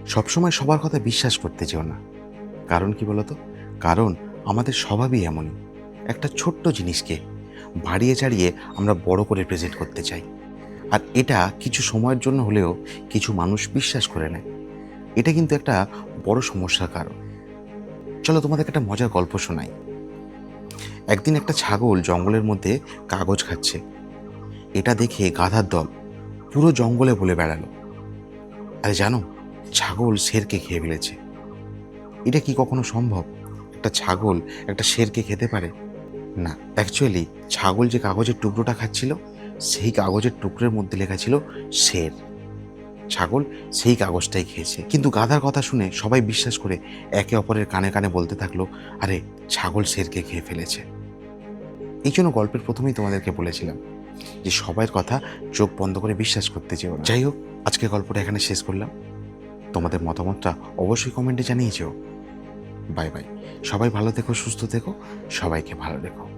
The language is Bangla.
সবসময় সবার কথা বিশ্বাস করতে যেও না। কারণ কি বলতো? কারণ আমাদের স্বভাবই এমনই। একটা ছোট্ট জিনিসকে বাড়িয়ে চাড়িয়ে আমরা বড় করে প্রেজেন্ট করতে চাই। আর এটা কিছু সময়ের জন্য হলেও কিছু মানুষ বিশ্বাস করে নেয়। এটা কিন্তু একটা বড় সমস্যার কারণ। চলো তোমাদেরকে একটা মজার গল্প শোনাই। একদিন একটা ছাগল জঙ্গলের মধ্যে কাগজ খাচ্ছে। এটা দেখে গাধার দল পুরো জঙ্গলে বলে বেড়ালো, আরে জানো, ছাগল শেরকে খেয়ে ফেলেছে। এটা কি কখনো সম্ভব? একটা ছাগল একটা শেরকে খেতে পারে? না, অ্যাকচুয়ালি ছাগল যে কাগজের টুকরোটা খাচ্ছিল, সেই কাগজের টুকরোর মধ্যে লেখা ছিল শের। ছাগল সেই কাগজটাই খেয়েছে। কিন্তু গাধার কথা শুনে সবাই বিশ্বাস করে একে অপরের কানে কানে বলতে থাকলো, আরে ছাগল শেরকে খেয়ে ফেলেছে। এই জন্য গল্পের প্রথমেই তোমাদেরকে বলেছিলাম যে সবার কথা চোখ বন্ধ করে বিশ্বাস করতে যেও না। যাই হোক, আজকে গল্পটা এখানে শেষ করলাম। তোমাদের মতামতটা অবশ্যই কমেন্টে জানিয়ে যেও। Bye bye. সবাই ভালো থেকো, সুস্থ থেকো, সবাইকে ভালো রেখো।